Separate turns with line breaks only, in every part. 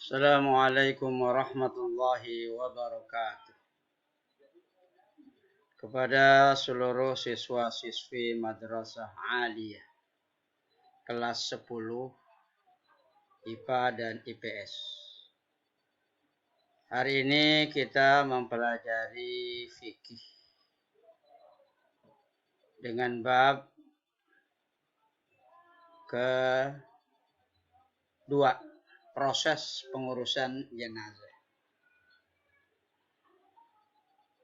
Assalamualaikum warahmatullahi wabarakatuh. Kepada seluruh siswa-siswi Madrasah Aliyah kelas 10 IPA dan IPS. Hari ini kita mempelajari fikih dengan bab kedua, proses pengurusan jenazah.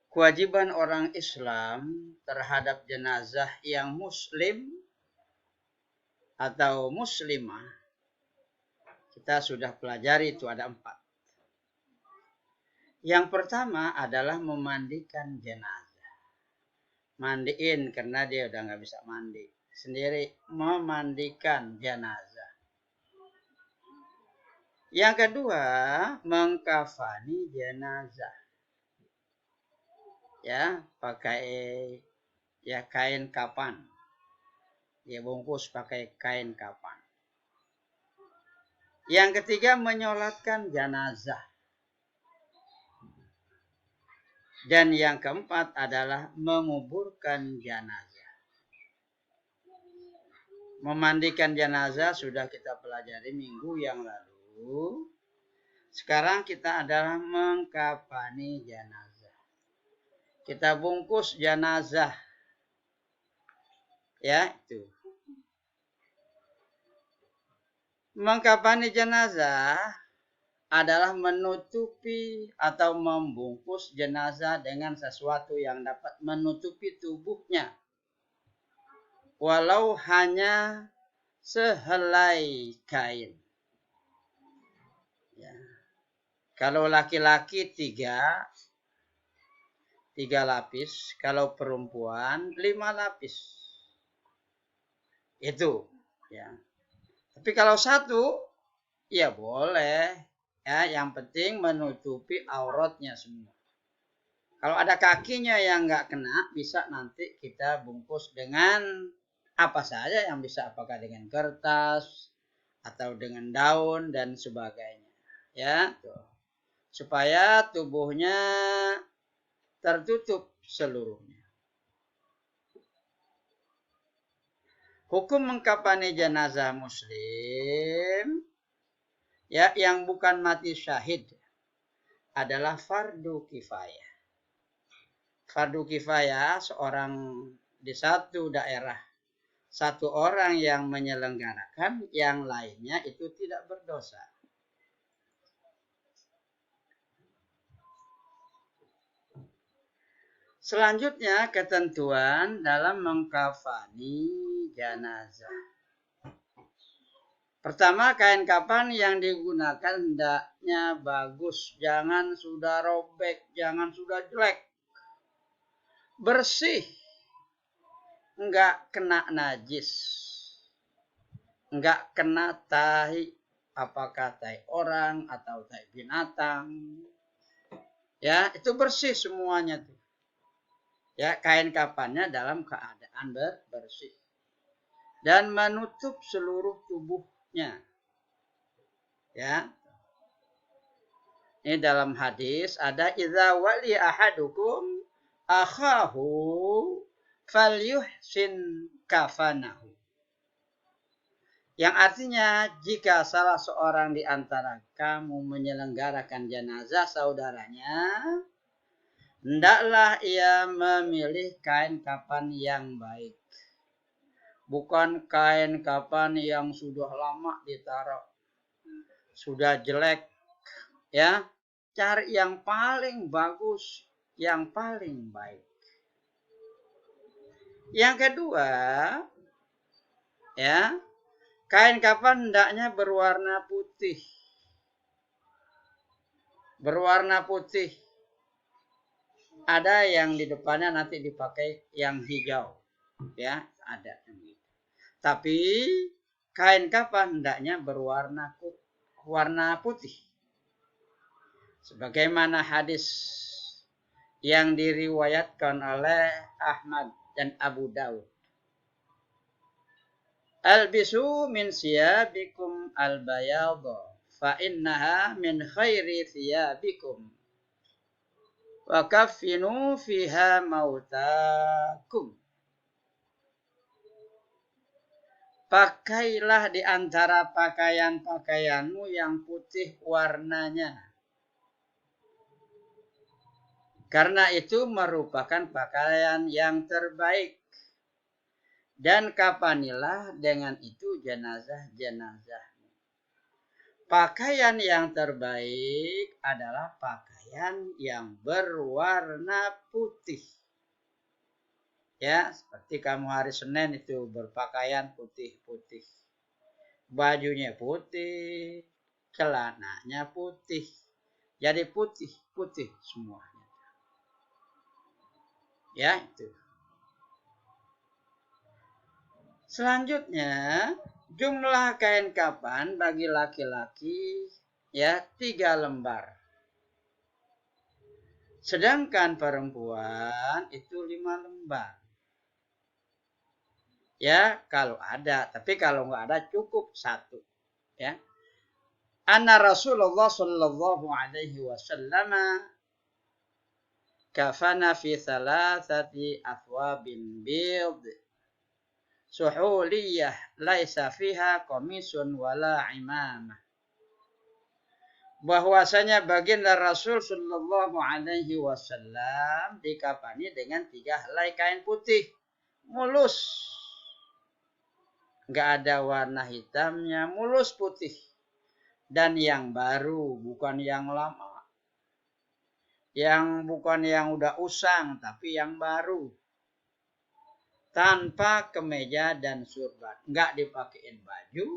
Kewajiban orang Islam terhadap jenazah yang muslim atau muslimah kita sudah pelajari, itu ada 4. Yang pertama adalah memandikan jenazah. Mandiin karena dia udah nggak bisa mandi sendiri, memandikan jenazah. Yang kedua, mengkafani jenazah. Ya, pakai kain kapan. Dia bungkus pakai kain kapan. Yang ketiga, menyolatkan jenazah. Dan yang keempat adalah menguburkan jenazah. Memandikan jenazah sudah kita pelajari minggu yang lalu. Sekarang kita adalah mengkafani jenazah. Kita bungkus jenazah. Ya, itu. Mengkafani jenazah adalah menutupi atau membungkus jenazah dengan sesuatu yang dapat menutupi tubuhnya. Walau hanya sehelai kain. Ya. Kalau laki-laki 3 lapis, kalau perempuan 5 lapis. Itu, ya. Tapi kalau 1, ya boleh. Ya, yang penting menutupi auratnya semua. Kalau ada kakinya yang nggak kena, bisa nanti kita bungkus dengan apa saja yang bisa, apakah dengan kertas atau dengan daun dan sebagainya. Ya, tuh. Supaya tubuhnya tertutup seluruhnya. Hukum mengkafani jenazah muslim ya yang bukan mati syahid adalah fardu kifayah. Fardu kifayah seorang di satu daerah, 1 orang yang menyelenggarakan, yang lainnya itu tidak berdosa. Selanjutnya ketentuan dalam mengkafani jenazah. Pertama, kain kapan yang digunakan hendaknya bagus, jangan sudah robek, jangan sudah jelek. Bersih, enggak kena najis, enggak kena tahi, apakah tahi orang atau tahi binatang. Ya, itu bersih semuanya tuh. Ya, kain kapannya dalam keadaan bersih dan menutup seluruh tubuhnya. Ya. Ini dalam hadis ada idza wali ahadukum akhahu falyuhsin kafanahu. Yang artinya jika salah seorang di antara kamu menyelenggarakan jenazah saudaranya, hendaklah ia memilih kain kapan yang baik. Bukan kain kapan yang sudah lama ditaruh, sudah jelek. Ya, cari yang paling bagus, yang paling baik. Yang kedua, ya, kain kapan hendaknya berwarna putih. Berwarna putih. Ada yang di depannya nanti dipakai yang hijau. Ya, ada. Tapi kain kapan hendaknya berwarna putih. Sebagaimana hadis yang diriwayatkan oleh Ahmad dan Abu Daud. Albisu min siyabikum albayadha fa innaha min khairi thiyabikum wa kaffinu fiha mautakum. Pakailah di antara pakaian-pakaianmu yang putih warnanya. Karena itu merupakan pakaian yang terbaik. Dan kapanilah dengan itu jenazah-jenazah. Pakaian yang terbaik adalah pakaian yang berwarna putih. Ya, seperti kamu hari Senin itu berpakaian putih-putih. Bajunya putih, celananya putih. Jadi putih-putih semuanya. Ya, itu. Selanjutnya, jumlah kain kafan bagi laki-laki ya 3 lembar. Sedangkan perempuan itu 5 lembar. Ya, kalau ada, tapi kalau nggak ada cukup 1. Ya. Anna Rasulullah sallallahu alaihi wasallam kafana fi thalathati athwabin bid suhuliyah laisa fiha qamisun wala imamah. Bahwasanya baginda Rasul sallallahu alaihi wasallam dikafani dengan 3 helai kain putih mulus. Nggak ada warna hitamnya, mulus putih. Dan yang baru, bukan yang lama. Yang bukan yang udah usang, tapi yang baru. Tanpa kemeja dan surban. Nggak dipakein baju,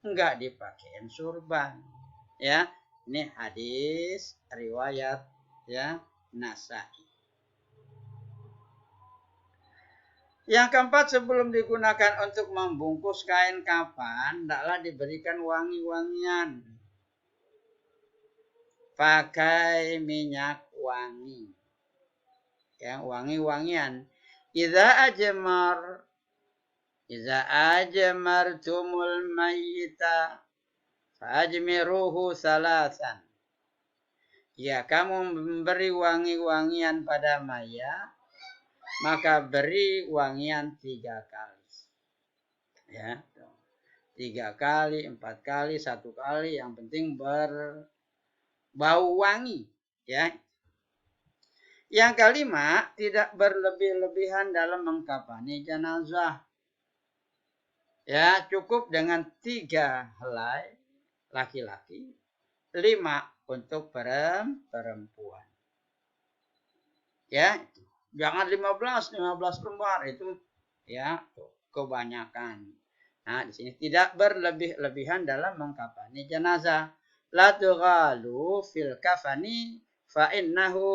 nggak dipakein surban. Ya, ini hadis riwayat ya Nasa'i. Yang keempat, sebelum digunakan untuk membungkus kain kafan, hendaklah diberikan wangi-wangian. Pakai minyak wangi. Ya, wangi-wangian. Idza ajmartumul mayyita fajmiruhu salasan. Ya, kamu memberi wangi-wangian pada mayat, maka beri wangian 3 kali. Ya, 3 kali, 4 kali, 1 kali, yang penting berbau wangi. Ya. Yang kelima, tidak berlebih-lebihan dalam mengkafani jenazah. Ya, cukup dengan 3 helai laki-laki, 5 untuk perempuan. Ya, jangan 15 lembar itu ya kebanyakan. Nah, di sini tidak berlebih-lebihan dalam mengkafani jenazah. La tughalu fil kafani fa innahu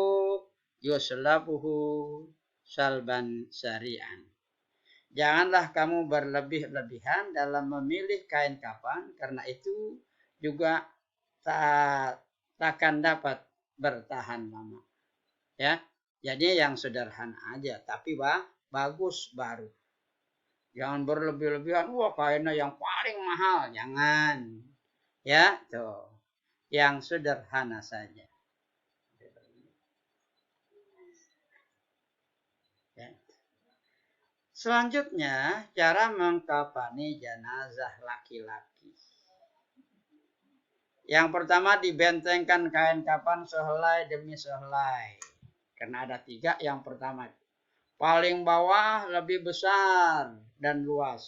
yuslabuhu salban syari'an. Janganlah kamu berlebih-lebihan dalam memilih kain kafan, karena itu juga takkan dapat bertahan lama. Ya. Jadi yang sederhana aja, tapi bagus baru. Jangan berlebih-lebihan, wah kainnya yang paling mahal, jangan. Ya, tuh. Yang sederhana saja. Ya. Selanjutnya, cara mengkafani jenazah laki-laki. Yang pertama, dibentengkan kain kafan sehelai demi sehelai. Karena ada 3, yang pertama. Paling bawah lebih besar dan luas.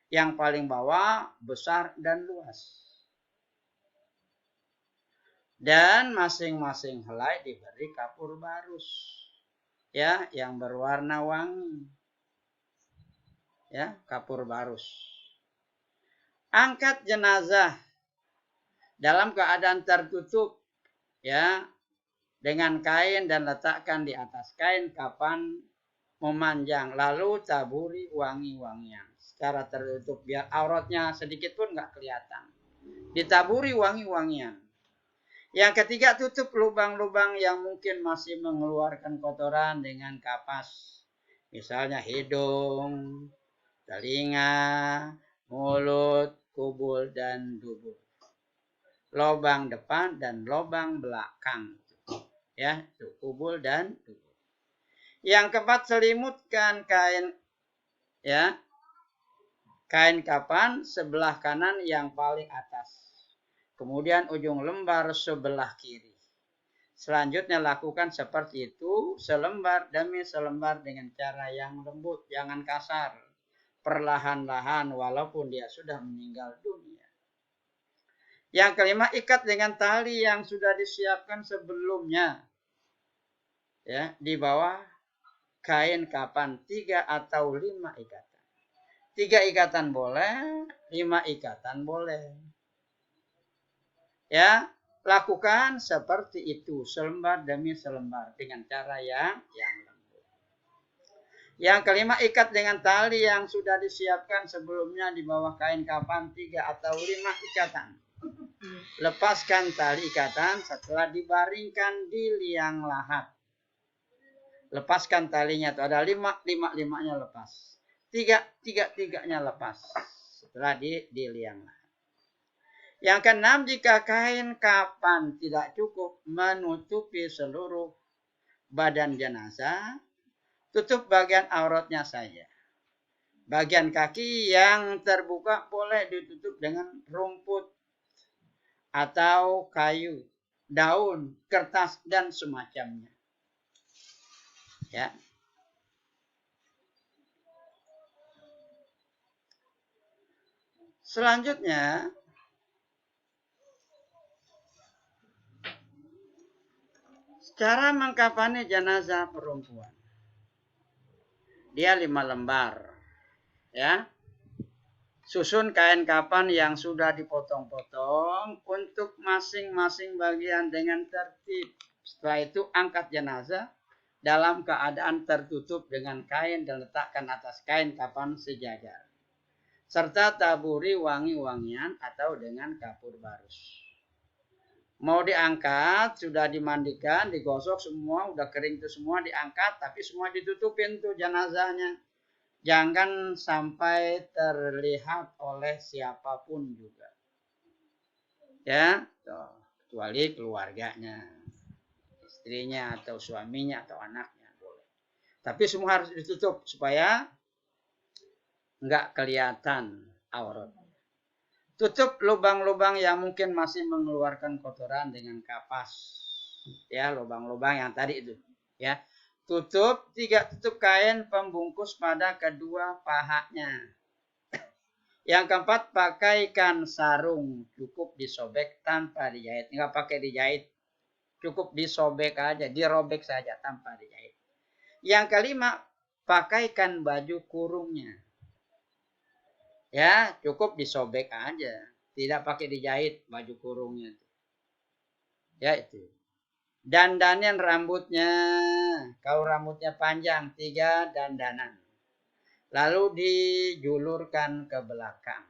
Yang paling bawah besar dan luas. Dan masing-masing helai diberi kapur barus. Ya, yang berwarna wangi. Ya, kapur barus. Angkat jenazah dalam keadaan tertutup. Ya, dengan kain dan letakkan di atas kain kafan memanjang, lalu taburi wangi-wangian secara tertutup biar auratnya sedikit pun nggak kelihatan. Ditaburi wangi-wangian. Yang ketiga, tutup lubang-lubang yang mungkin masih mengeluarkan kotoran dengan kapas, misalnya hidung, telinga, mulut, kubul, dan dubur. lubang depan dan lubang belakang. Ya, itu kubul dan dubur. Yang keempat, selimutkan kain, ya, kain kapan sebelah kanan yang paling atas. Kemudian ujung lembar sebelah kiri. Selanjutnya lakukan seperti itu selembar demi selembar dengan cara yang lembut, jangan kasar. Perlahan-lahan walaupun dia sudah meninggal dunia. Yang kelima, ikat dengan tali yang sudah disiapkan sebelumnya. Ya, di bawah kain kapan 3 atau 5 ikatan. 3 ikatan boleh, 5 ikatan boleh. Ya, lakukan seperti itu selembar demi selembar dengan cara yang lembut. Yang kelima, ikat dengan tali yang sudah disiapkan sebelumnya di bawah kain kapan 3 atau 5 ikatan. Lepaskan tali ikatan setelah dibaringkan di liang lahat. Lepaskan talinya itu ada 5-5-5-nya lepas. 3-3-3-nya lepas setelah di liang lahat. Yang keenam, jika kain kapan tidak cukup menutupi seluruh badan jenazah, tutup bagian auratnya saja. Bagian kaki yang terbuka boleh ditutup dengan rumput atau kayu, daun, kertas, dan semacamnya. Ya. Selanjutnya, cara mengkafani jenazah perempuan. Dia 5 lembar. Ya. Susun kain kapan yang sudah dipotong-potong untuk masing-masing bagian dengan tertib. Setelah itu angkat jenazah dalam keadaan tertutup dengan kain dan letakkan atas kain kapan sejajar. Serta taburi wangi-wangian atau dengan kapur barus. Mau diangkat, sudah dimandikan, digosok semua, udah kering itu semua diangkat, tapi semua ditutupin tuh jenazahnya. Jangan sampai terlihat oleh siapapun juga. Ya, kecuali keluarganya, istrinya atau suaminya atau anaknya boleh. Tapi semua harus ditutup supaya nggak kelihatan aurat. Tutup lubang-lubang yang mungkin masih mengeluarkan kotoran dengan kapas. Ya, lubang-lubang yang tadi itu. Ya, tutup kain pembungkus pada kedua pahanya. Yang keempat, pakaikan sarung, cukup disobek tanpa dijahit. Nggak pakai dijahit, cukup disobek aja, dirobek saja tanpa dijahit. Yang kelima, pakaikan baju kurungnya. Ya, cukup disobek aja, tidak pakai dijahit baju kurungnya. Ya itu. Dandanin rambutnya, kalau rambutnya panjang 3 dandanan. Lalu dijulurkan ke belakang.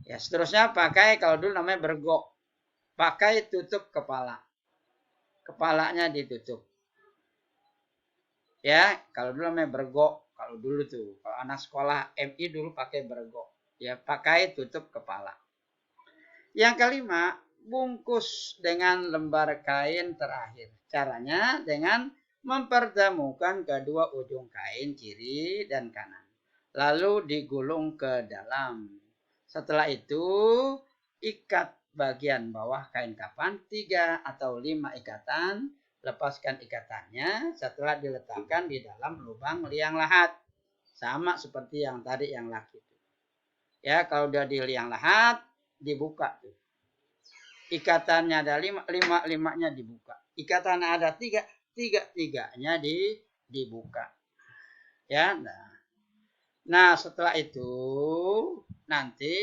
Ya, seterusnya pakai, kalau dulu namanya bergok. Pakai tutup kepala. Kepalanya ditutup. Ya, kalau dulu namanya bergok. Kalau dulu tuh, kalau anak sekolah MI dulu pakai bergok. Ya, pakai tutup kepala. Yang kelima, bungkus dengan lembar kain terakhir. Caranya dengan mempertemukan kedua ujung kain kiri dan kanan. Lalu digulung ke dalam. Setelah itu, ikat bagian bawah kain kapan 3 atau 5 ikatan. Lepaskan ikatannya setelah diletakkan di dalam lubang liang lahat. Sama seperti yang tadi yang laki itu. Ya, kalau udah di liang lahat, dibuka tuh. Ikatannya ada 5-5-nya dibuka. Ikatannya ada 3, 3-3-nya dibuka. Ya, nah setelah itu nanti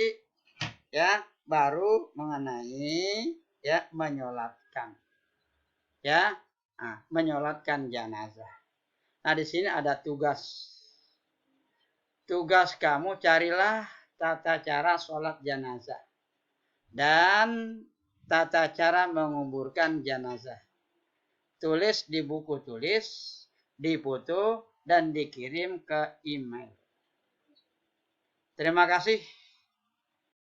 ya baru mengenai ya menyolatkan. Ya, menyolatkan jenazah. Nah, di sini ada tugas. Tugas kamu carilah tata cara sholat jenazah dan tata cara menguburkan jenazah. Tulis di buku tulis, difoto, dan dikirim ke email. Terima kasih.